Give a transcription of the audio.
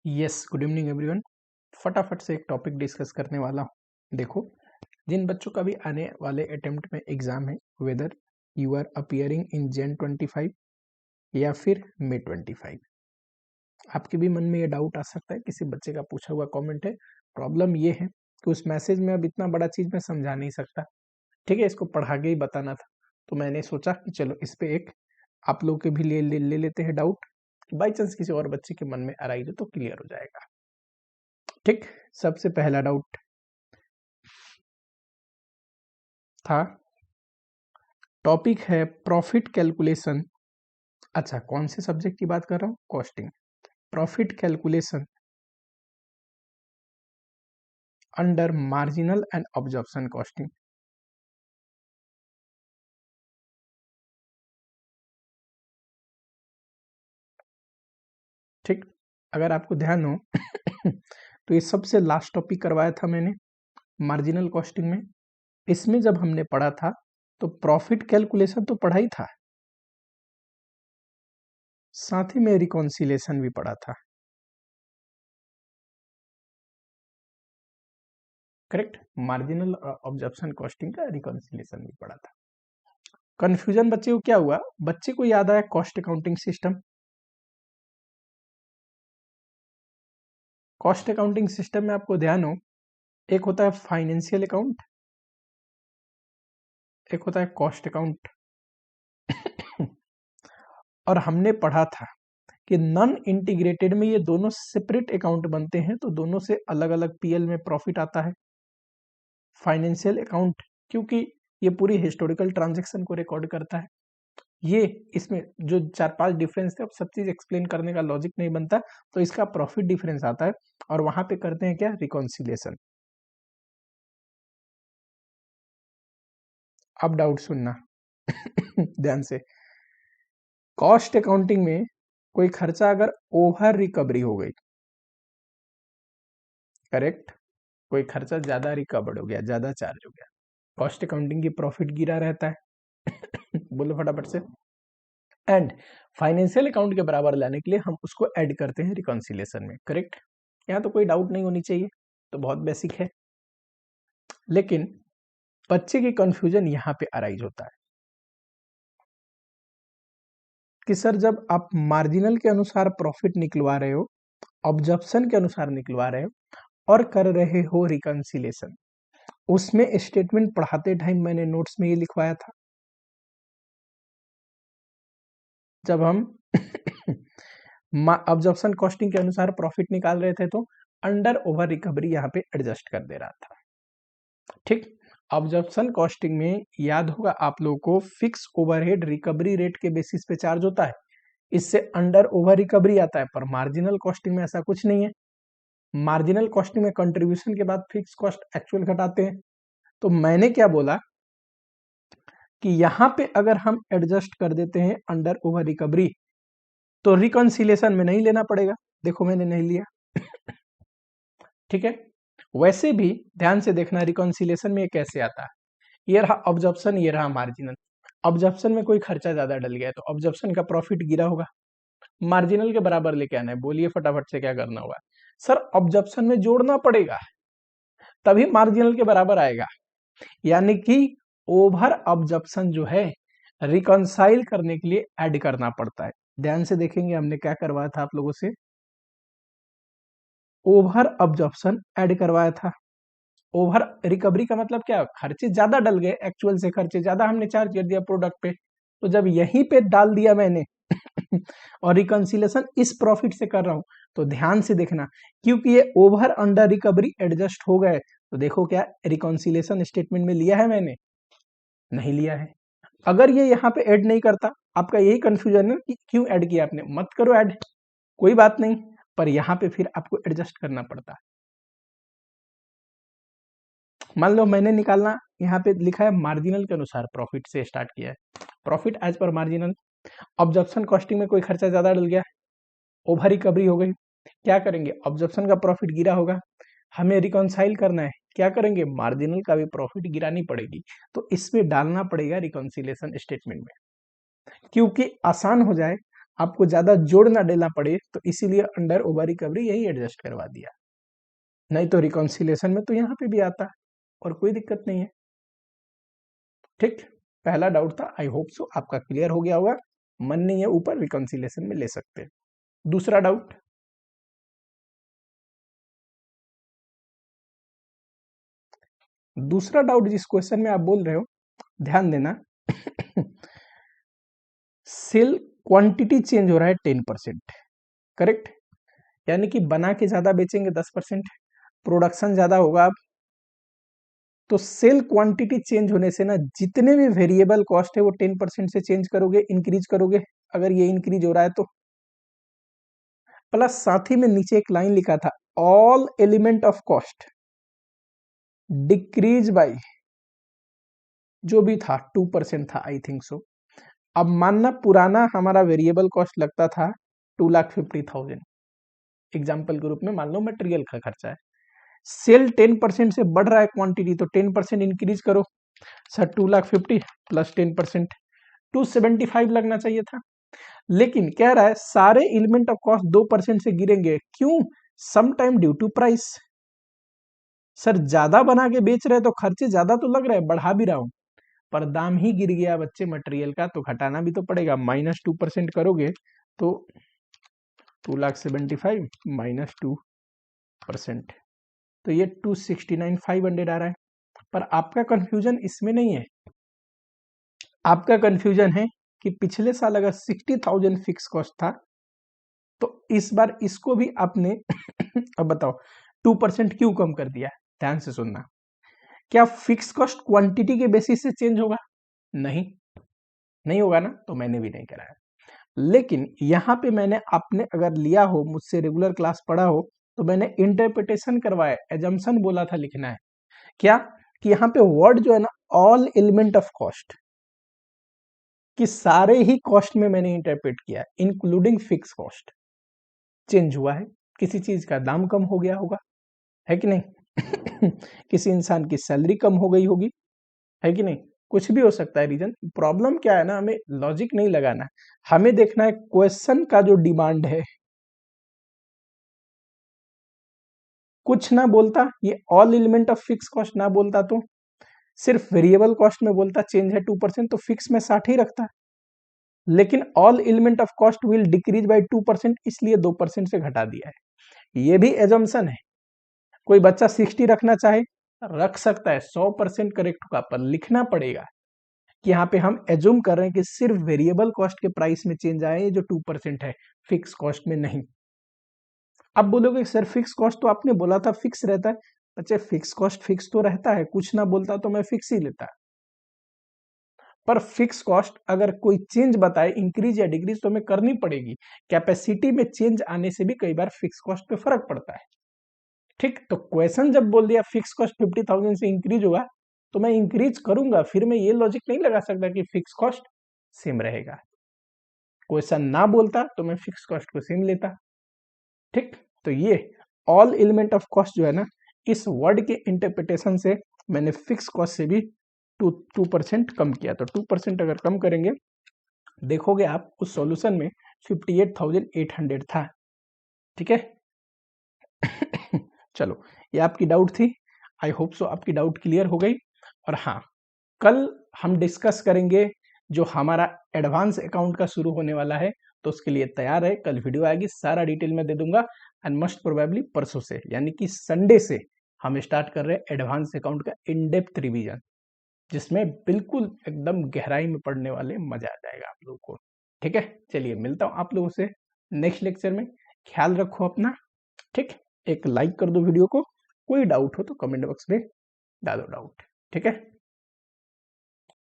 Yes, good evening everyone. फटाफट से एक टॉपिक डिस्कस करने वाला हूँ। देखो, जिन बच्चों का भी आने वाले अटेम्प्ट में एग्जाम है, whether you are appearing in Jan 25 या फिर May 25, आपके भी मन में ये डाउट आ सकता है, किसी बच्चे का पूछा हुआ कमेंट है। प्रॉब्लम ये है कि उस मैसेज में अब इतना बड़ा चीज मैं समझा नहीं सकता, ठीक है, इसको पढ़ा के ही बताना था। तो मैंने सोचा कि चलो इस पे एक आप लोग के भी ले लेते हैं डाउट, बाई चांस किसी और बच्चे के मन में अराइज हो तो क्लियर हो जाएगा। ठीक, सबसे पहला डाउट था, टॉपिक है प्रॉफिट कैलकुलेशन। अच्छा, कौन से सब्जेक्ट की बात कर रहा हूँ? Costing. Profit calculation under marginal and absorption costing. ठीक, अगर आपको ध्यान हो तो ये सबसे लास्ट टॉपिक करवाया था मैंने मार्जिनल कॉस्टिंग में। इसमें जब हमने पढ़ा था तो प्रॉफिट कैलकुलेशन तो पढ़ा ही था, साथ ही में रिकॉन्सिलेशन भी पढ़ा था। करेक्ट, मार्जिनल ऑब्जर्प्शन कॉस्टिंग का रिकॉन्सिलेशन भी पढ़ा था। कंफ्यूजन बच्चे को क्या हुआ? बच्चे को याद आया cost accounting system. Cost accounting system में आपको ध्यान हो, एक होता है फाइनेंशियल अकाउंट, एक होता है कॉस्ट अकाउंट। और हमने पढ़ा था कि नॉन इंटीग्रेटेड में ये दोनों सेपरेट अकाउंट बनते हैं, तो दोनों से अलग अलग पीएल में प्रॉफिट आता है। फाइनेंशियल अकाउंट क्योंकि ये पूरी हिस्टोरिकल ट्रांजैक्शन को रिकॉर्ड करता है। ये इसमें जो 4-5 डिफरेंस थे, अब सब चीज एक्सप्लेन करने का लॉजिक नहीं बनता, तो इसका प्रॉफिट डिफरेंस आता है और वहां पे करते हैं क्या? रिकॉन्सिलेशन। अब डाउट सुनना ध्यान से। कॉस्ट अकाउंटिंग में कोई खर्चा अगर ओवर रिकवरी हो गई, करेक्ट, कोई खर्चा ज्यादा रिकवर्ड हो गया, ज्यादा चार्ज हो गया, कॉस्ट अकाउंटिंग की प्रॉफिट गिरा रहता है बोलो फटाफट से। एंड फाइनेंशियल अकाउंट के बराबर लाने के लिए हम उसको ऐड करते हैं रिकॉन्सिलेशन में, करेक्ट। यहाँ तो कोई डाउट नहीं होनी चाहिए, तो बहुत बेसिक है। लेकिन बच्चे की कंफ्यूजन यहाँ पे अराइज होता है कि सर, जब आप मार्जिनल के अनुसार प्रॉफिट निकलवा रहे हो, ऑब्जर्प्शन के अनुसार निकलवा रहे हो और कर रहे हो रिकॉन्सिलेशन, उसमें स्टेटमेंट पढ़ाते टाइम मैंने नोट्स में ये लिखवाया था, जब हम ऑब्जर्प्शन कॉस्टिंग के अनुसार प्रॉफिट निकाल रहे थे तो अंडर ओवर रिकवरी यहाँ पे एडजस्ट कर दे रहा था। ठीक, ऑब्जर्प्शन कॉस्टिंग में याद होगा आप लोगों को, फिक्स ओवरहेड रिकवरी रेट के बेसिस पे चार्ज होता है, इससे अंडर ओवर रिकवरी आता है। पर मार्जिनल कॉस्टिंग में ऐसा कुछ नहीं है। मार्जिनल कॉस्टिंग में कंट्रीब्यूशन के बाद फिक्स कॉस्ट एक्चुअल घटाते हैं। तो मैंने क्या बोला कि यहां पे अगर हम एडजस्ट कर देते हैं अंडर ओवर रिकवरी, तो रिकॉन्सिलेशन में नहीं लेना पड़ेगा। देखो मैंने नहीं लिया ठीक है। वैसे भी ध्यान से देखना, रिकॉन्सिलेशन में ये कैसे आता है। ये रहा ऑब्जर्प्शन, ये रहा मार्जिनल। ऑब्जर्प्शन में कोई खर्चा ज्यादा डल गया है तो ऑब्जर्प्शन का प्रॉफिट गिरा होगा, मार्जिनल के बराबर लेके आना है। बोलिए फटाफट से क्या करना होगा? सर, ऑब्जर्प्शन में जोड़ना पड़ेगा, तभी मार्जिनल के बराबर आएगा। यानी कि ओवर ऑब्जर्प्शन जो है, रिकॉन्साइल करने के लिए ऐड करना पड़ता है। ध्यान से देखेंगे हमने क्या करवाया था आप लोगों से, ओवर ऑब्जर्प्शन ऐड करवाया था। ओवर रिकवरी का मतलब क्या? खर्चे ज्यादा डल गए, एक्चुअल से खर्चे ज्यादा हमने चार्ज कर दिया प्रोडक्ट पे, तो जब यहीं पे डाल दिया मैंने और रिकंसिलेशन इस प्रॉफिट से कर रहा हूं, तो ध्यान से देखना, क्योंकि ये ओवर अंडर रिकवरी एडजस्ट हो गए, तो देखो क्या रिकंसिलेशन स्टेटमेंट में लिया है मैंने? नहीं लिया है। अगर ये यहाँ पे ऐड नहीं करता, आपका यही कंफ्यूजन है कि क्यों ऐड किया आपने, मत करो ऐड, कोई बात नहीं, पर यहाँ पे फिर आपको एडजस्ट करना पड़ता है। मान लो मैंने निकालना, यहाँ पे लिखा है मार्जिनल के अनुसार प्रॉफिट से स्टार्ट किया है, profit as per marginal. Absorption costing में कोई खर्चा ज्यादा डल गया, ओवर रिकवरी हो गई, क्या करेंगे? ऑब्जर्प्शन का प्रॉफिट गिरा होगा, हमें रिकॉन्साइल करना है, क्या करेंगे? मार्जिनल का भी प्रॉफिट गिरानी पड़ेगी, तो इसमें डालना पड़ेगा रिकॉन्सिलेशन स्टेटमेंट में, क्योंकि आसान हो जाए आपको ज्यादा जोड़ ना देना पड़े, तो इसीलिए अंडर ओवर रिकवरी यही एडजस्ट करवा दिया, नहीं तो रिकॉन्सिलेशन में तो यहाँ पे भी आता और कोई दिक्कत नहीं है। ठीक, पहला डाउट था, आई होप सो आपका क्लियर हो गया होगा। मन नहीं है ऊपर, रिकॉन्सिलेशन में ले सकते हैं। दूसरा डाउट, दूसरा डाउट जिस क्वेश्चन में आप बोल रहे हो, ध्यान देना सेल क्वांटिटी चेंज हो रहा है 10%, करेक्ट, यानी कि बना के ज्यादा बेचेंगे 10%, प्रोडक्शन ज्यादा होगा अब, तो सेल क्वांटिटी चेंज होने से ना जितने भी वेरिएबल कॉस्ट है वो 10% से चेंज करोगे, इंक्रीज करोगे, अगर ये इंक्रीज हो रहा है तो। प्लस साथ ही में नीचे एक लाइन लिखा था, all element of cost decrease by, जो भी था 2% था आई थिंक सो। अब मानना पुराना हमारा वेरिएबल कॉस्ट लगता था 2,50,000, एग्जाम्पल के रूप में मान लो मटेरियल का खर्चा है, सेल 10% से बढ़ रहा है क्वांटिटी, तो 10% इंक्रीज करो, सर 2,50,000 प्लस 10% 275 लगना चाहिए था, लेकिन कह रहा है सारे एलिमेंट ऑफ कॉस्ट 2% से गिरेंगे, क्यों, some time due to price. Sir ज्यादा बना के बेच रहे तो खर्चे ज्यादा तो लग रहे हैं, बढ़ा भी रहा हूं, पर दाम ही गिर गया बच्चे मटेरियल का, तो घटाना भी तो पड़ेगा, -2% करोगे तो 2,75,000 -2%, तो ये 269,500 आ रहा है। पर आपका कंफ्यूजन इसमें नहीं है, आपका कंफ्यूजन है कि पिछले साल अगर 60,000 फिक्स कॉस्ट था, तो इस बार इसको भी आपने अब बताओ 2% क्यों कम कर दिया। ध्यान से सुनना, क्या फिक्स कॉस्ट क्वांटिटी के बेसिस से चेंज होगा? नहीं, नहीं होगा ना, तो मैंने भी नहीं कराया। लेकिन यहां पे मैंने, आपने अगर लिया हो मुझसे रेगुलर क्लास पढ़ा हो, तो मैंने इंटरप्रिटेशन करवाया, एजम्पशन बोला था लिखना है, क्या कि यहाँ पे वर्ड जो है ना, ऑल एलिमेंट ऑफ कॉस्ट, कि सारे ही कॉस्ट में मैंने इंटरप्रेट किया, इंक्लूडिंग फिक्स कॉस्ट चेंज हुआ है, किसी चीज का दाम कम हो गया होगा, है कि नहीं किसी इंसान की सैलरी कम हो गई होगी, है कि नहीं, कुछ भी हो सकता है रीजन। प्रॉब्लम क्या है ना, हमें लॉजिक नहीं लगाना है, हमें देखना है क्वेश्चन का जो डिमांड है। कुछ ना बोलता, ये all element of fix cost ना बोलता, तो सिर्फ वेरिएबल कॉस्ट में बोलता चेंज है 2%, तो फिक्स में 60 ही रखता, लेकिन all element of cost will decrease by 2%, इसलिए 2% से घटा दिया है। ये भी एजम्पशन है, कोई बच्चा 60 रखना चाहे रख सकता है, 100% करेक्ट होगा, पर लिखना पड़ेगा कि यहाँ पे हम एज्यूम कर रहे हैं कि सिर्फ वेरिएबल कॉस्ट के प्राइस में चेंज आए, जो 2% है, फिक्स कॉस्ट में नहीं। अब बोलोगे सर फिक्स कॉस्ट तो आपने बोला था फिक्स रहता है, अच्छा फिक्स कॉस्ट फिक्स तो रहता है, कुछ ना बोलता तो मैं फिक्स ही लेता, पर फिक्स कॉस्ट अगर कोई चेंज बताए, इंक्रीज या डिक्रीज, तो हमें करनी पड़ेगी, कैपेसिटी में चेंज आने से भी कई बार फिक्स कॉस्ट पे फर्क पड़ता है। ठीक, तो क्वेश्चन जब बोल दिया फिक्स कॉस्ट 50,000 से इंक्रीज होगा, तो मैं इंक्रीज करूंगा, फिर मैं ये लॉजिक नहीं लगा सकता कि फिक्स कॉस्ट सेम रहेगा। क्वेश्चन ना बोलता तो मैं फिक्स कॉस्ट को सेम लेता। ठीक, तो ये ऑल एलिमेंट ऑफ कॉस्ट जो है ना, इस वर्ड के इंटरप्रिटेशन से मैंने फिक्स कॉस्ट से भी 2% कम किया, तो 2% अगर कम करेंगे, देखोगे आप उस सॉल्यूशन में 58,800 था। ठीक है चलो, ये आपकी डाउट थी, आई होप सो आपकी डाउट क्लियर हो गई। और हाँ, कल हम डिस्कस करेंगे जो हमारा एडवांस अकाउंट का शुरू होने वाला है, तो उसके लिए तैयार है, कल वीडियो आएगी, सारा डिटेल में दे दूंगा, एंड मोस्ट प्रोबेबली परसों से, यानी कि संडे से हम स्टार्ट कर रहे हैं एडवांस अकाउंट का इन डेप्थ रिवीजन, जिसमें बिल्कुल एकदम गहराई में पढ़ने वाले, मजा आ जाएगा आप लोगों को। ठीक है, चलिए मिलता हूँ आप लोगों से नेक्स्ट लेक्चर में, ख्याल रखो अपना। ठीक, एक लाइक कर दो वीडियो को, कोई डाउट हो तो कमेंट बॉक्स में डालो डाउट। ठीक है।